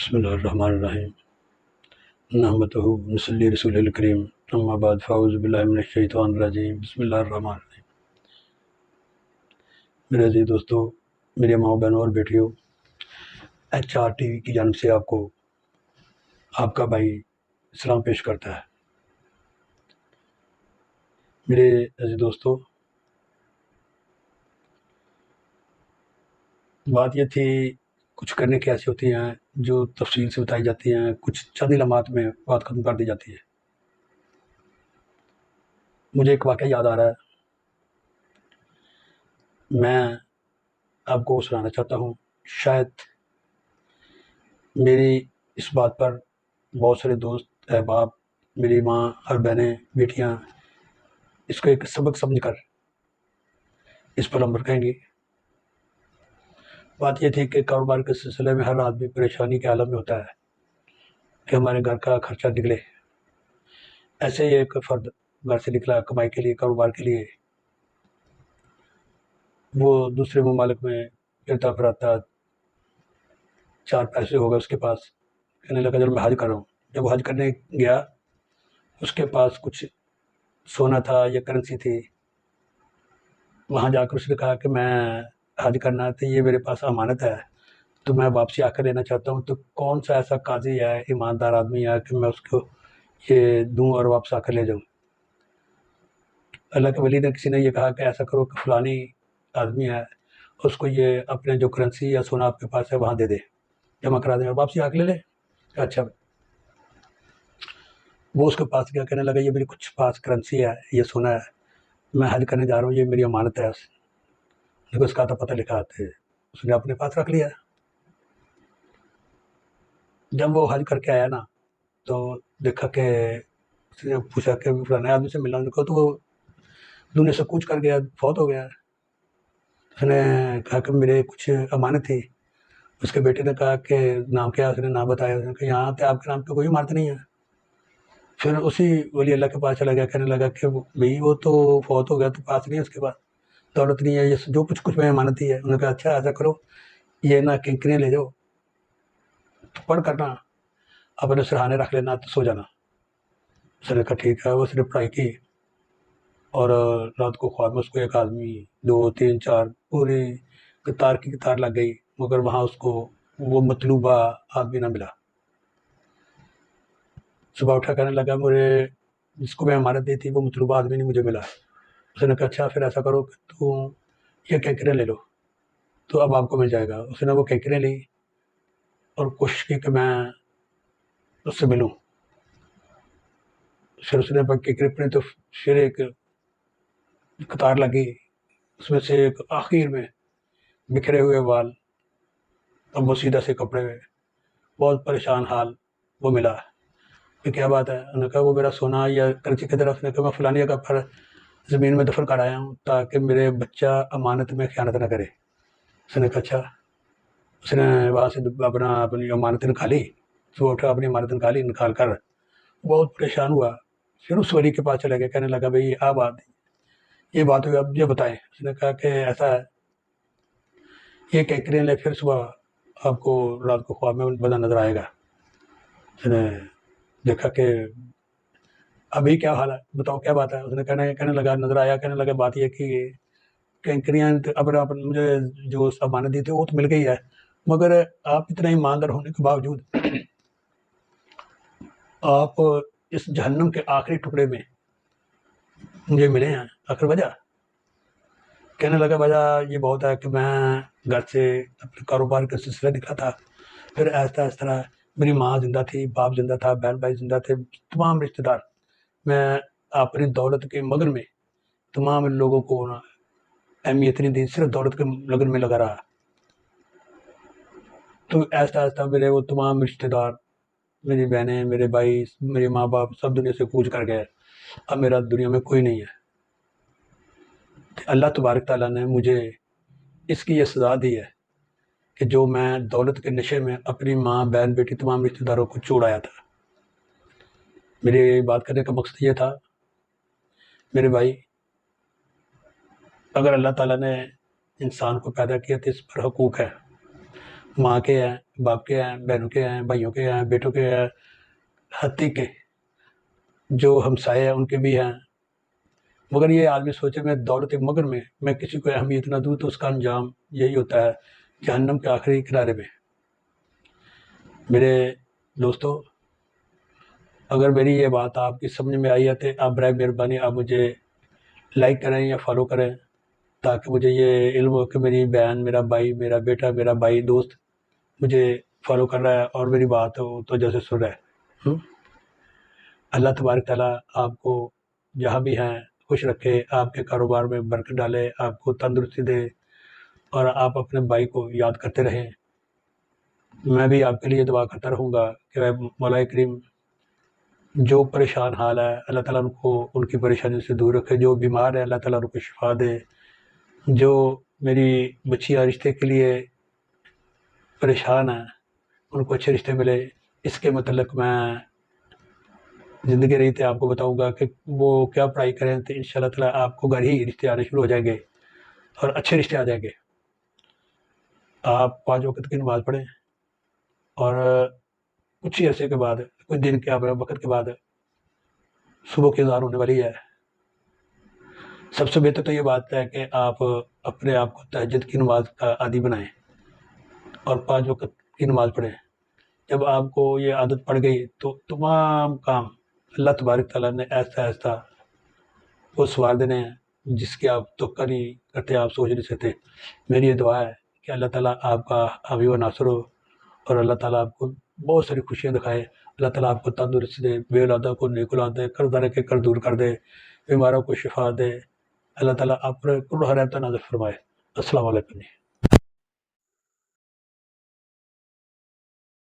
بسم اللہ الرحمن الرحیم نحمدہ ونصلی رسول الکریم اما بعد فاعوذ باللہ من الشیطان الرجیم بسم اللہ الرحمن الرحیم۔ میرے عزیز دوستو، میرے ماں بہنوں اور بیٹیوں، HR TV کی جانب سے آپ کو آپ کا بھائی سلام پیش کرتا ہے۔ میرے عزیز دوستو، بات یہ تھی، کچھ کرنے کی ایسی ہوتی ہیں جو تفصیل سے بتائی جاتی ہیں، کچھ چند لمحات میں بات ختم کر دی جاتی ہے۔ مجھے ایک واقعہ یاد آ رہا ہے، میں آپ کو سنانا چاہتا ہوں۔ شاید میری اس بات پر بہت سارے دوست، احباب، میری ماں اور بہنیں، بیٹیاں اس کو ایک سبق سمجھ کر اس پر عمل کریں گی۔ بات یہ تھی کہ کاروبار کے سلسلے میں ہر آدمی پریشانی کے عالم میں ہوتا ہے کہ ہمارے گھر کا خرچہ نکلے۔ ایسے ہی ایک فرد گھر سے نکلا کمائی کے لیے، کاروبار کے لیے۔ وہ دوسرے ممالک میں پھرتا پھراتا، 4 پیسے ہو گئے اس کے پاس، کہنے لگا چلو میں حج کر رہا ہوں۔ جب وہ حج کرنے گیا، اس کے پاس کچھ سونا تھا یا کرنسی تھی۔ وہاں جا کر اس نے کہا کہ میں حج کرنا ہے تو یہ میرے پاس امانت ہے، تو میں واپسی آ کر لینا چاہتا ہوں، تو کون سا ایسا قاضی ہے، ایماندار آدمی ہے کہ میں اس کو یہ دوں اور واپس آ کر لے جاؤں۔ اللہ کے ولی نے کسی نے یہ کہا کہ ایسا کرو کہ فلانی آدمی ہے، اس کو یہ اپنے جو کرنسی یا سونا آپ کے پاس ہے وہاں دے دے، جمع کرا دیں اور واپسی آ کے لے لے۔ اچھا، وہ اس کے پاس گیا، کہنے لگا یہ میری کچھ پاس کرنسی ہے، یہ سونا ہے، میں حج کرنے جا رہا ہوں، یہ میری امانت ہے۔ اس کا تو پتہ لکھا تھے، اس نے اپنے پاس رکھ لیا۔ جب وہ حج کر کے آیا نا، تو دیکھا کہ اس نے پوچھا کہ فلانے آدمی سے ملنا، دیکھو تو وہ دنیا سے کوچ کر گیا، فوت ہو گیا۔ اس نے کہا کہ میرے کچھ امانت تھی۔ اس کے بیٹے نے کہا کہ نام کیا؟ اس نے نام بتایا۔ اس نے کہا یہاں پہ آپ کے نام پہ کوئی امانت نہیں ہے۔ پھر اسی ولی اللہ کے پاس چلا گیا، کہنے لگا کہ بھئی وہ تو فوت ہو گیا، تو پاس نہیں ہے اس کے پاس، دولت نہیں ہے، یہ جو کچھ میں امانت ہی ہے۔ انہوں نے کہا اچھا ایسا کرو، یہ نہ کنکریاں لے جاؤ، پڑھ کرنا، اپنے سرہانے رکھ لینا، تو سو جانا۔ اس نے کہا ٹھیک ہے۔ اس نے پڑھائی کی، اور رات کو خواب میں اس کو ایک آدمی، 2 3 4 پوری قطار کی قطار لگ گئی، مگر وہاں اس کو وہ مطلوبہ آدمی نہ ملا۔ صبح اٹھا، کہنے لگا مجھے جس کو میں امانت دی تھی وہ مطلوبہ آدمی نہیں مجھے ملا۔ اس نے کہا اچھا پھر ایسا کرو کہ تو یہ کینکریاں لے لو، تو اب آپ کو مل جائے گا۔ اس نے وہ کینکریاں لی اور کوشش کی کہ میں اس سے ملوں۔ پھر اس نے کینکریاں پڑھی تو پھر ایک قطار لگی، اس میں سے ایک آخر میں بکھرے ہوئے بال اور وہ سیدھا سے کپڑے ہوئے، بہت پریشان حال، وہ ملا کہ کیا بات ہے؟ انہوں نے کہا وہ میرا سونا یا کرنسی کی طرف نے کہا میں فلانی جگہ پر زمین میں دفن کر آیا ہوں تاکہ میرے بچہ امانت میں خیانت نہ کرے۔ اس نے کہا اچھا۔ اس نے وہاں سے اپنی امانت نکالی، تو اٹھا اپنی امانت نکال کر بہت پریشان ہوا۔ پھر اس ولی کے پاس چلا گیا، کہنے لگا بھائی یہ بات ہوئی، اب یہ بتائیں۔ اس نے کہا کہ ایسا ہے، یہ کینکریاں لے، پھر صبح آپ کو رات کو خواب میں بدن نظر آئے گا۔ اس نے دیکھا کہ ابھی کیا حال ہے، بتاؤ کیا بات ہے؟ اس نے کہنے لگا نظر آیا، کہنے لگا بات یہ کہ کینکریاں اپنا مجھے جو امانت دی تھی وہ تو مل گئی ہے، مگر آپ اتنا ایماندار ہونے کے باوجود آپ اس جہنم کے آخری ٹکڑے میں مجھے ملے ہیں، آخر وجہ؟ کہنے لگا وجہ یہ بہت ہے کہ میں گھر سے اپنے کاروبار کے سلسلے نکلا تھا، پھر ایسا اس طرح میری ماں زندہ تھی، باپ زندہ تھا، بہن بھائی زندہ تھے، تمام رشتہ دار، میں اپنی دولت کے مگن میں تمام لوگوں کو اہمیت نہیں دی، صرف دولت کے لگن میں لگا رہا۔ تو ایسا میرے وہ تمام رشتہ دار، میری بہنیں، میرے بھائی، میرے ماں باپ سب دنیا سے کوچ کر گئے، اب میرا دنیا میں کوئی نہیں ہے۔ اللہ تبارک تعالیٰ نے مجھے اس کی یہ سزا دی ہے کہ جو میں دولت کے نشے میں اپنی ماں، بہن، بیٹی، تمام رشتہ داروں کو چھوڑایا تھا۔ میرے بات کرنے کا مقصد یہ تھا میرے بھائی، اگر اللہ تعالیٰ نے انسان کو پیدا کیا تو اس پر حقوق ہے، ماں کے ہیں، باپ کے ہیں، بہنوں کے ہیں، بھائیوں کے ہیں، بیٹوں کے ہیں، حتیٰ کے جو ہمسائے ہیں ان کے بھی ہیں۔ مگر یہ آدمی سوچے میں دولت مگر میں کسی کو اہمیت نہ دوں تو اس کا انجام یہی ہوتا ہے جہنم کے آخری کنارے میں۔ میرے دوستو، اگر میری یہ بات آپ کی سمجھ میں آئی ہے تو آپ برائے مہربانی آپ مجھے لائک کریں یا فالو کریں، تاکہ مجھے یہ علم ہو کہ میری بہن، میرا بھائی، میرا بیٹا، میرا بھائی، دوست مجھے فالو کر رہا ہے اور میری بات ہو تو جیسے سن رہا ہے۔ اللہ تبارک تعالیٰ آپ کو جہاں بھی ہیں خوش رکھے، آپ کے کاروبار میں برکت ڈالے، آپ کو تندرستی دے، اور آپ اپنے بھائی کو یاد کرتے رہیں۔ میں بھی آپ کے لیے دعا کرتا رہوں گا کہ اے مولا کریم، جو پریشان حال ہے اللہ تعالیٰ ان کو ان کی پریشانی سے دور رکھے، جو بیمار ہے اللہ تعالیٰ ان کو شفا دے، جو میری بچیاں رشتے کے لیے پریشان ہیں ان کو اچھے رشتے ملے۔ اس کے متعلق میں زندگی رہی تھی آپ کو بتاؤں گا کہ وہ کیا پڑھائی کریں تو انشاءاللہ تعالیٰ آپ کو گھر ہی رشتے آنے شروع ہو جائیں گے اور اچھے رشتے آ جائیں گے۔ آپ 5 وقت کی نماز پڑھیں، اور کچھ ہی عرصے کے بعد، کچھ دن کے وقت کے بعد صبح کی اذان ہونے والی ہے۔ سب سے بہتر تو یہ بات ہے کہ آپ اپنے آپ کو تہجد کی نماز کا عادی بنائیں اور 5 وقت کی نماز پڑھیں۔ جب آپ کو یہ عادت پڑ گئی تو تمام کام اللہ تبارک تعالیٰ نے ایسا ایسا وہ سوار دینے ہیں جس کی آپ توقع نہیں کرتے، آپ سوچ نہیں سکتے۔ میری یہ دعا ہے کہ اللہ تعالیٰ آپ کا حامی و ناصر ہو، اور اللہ تعالیٰ آپ کو بہت ساری خوشیاں دکھائے، اللہ تعالیٰ آپ کو تندرستی دے، بے اولادہ کو نیک اولاد دے، قرض دارے کے قرض دور کر دے، بیماروں کو شفا دے، اللہ تعالیٰ آپ پر کل رحمت نازل فرمائے۔ السلام علیکم۔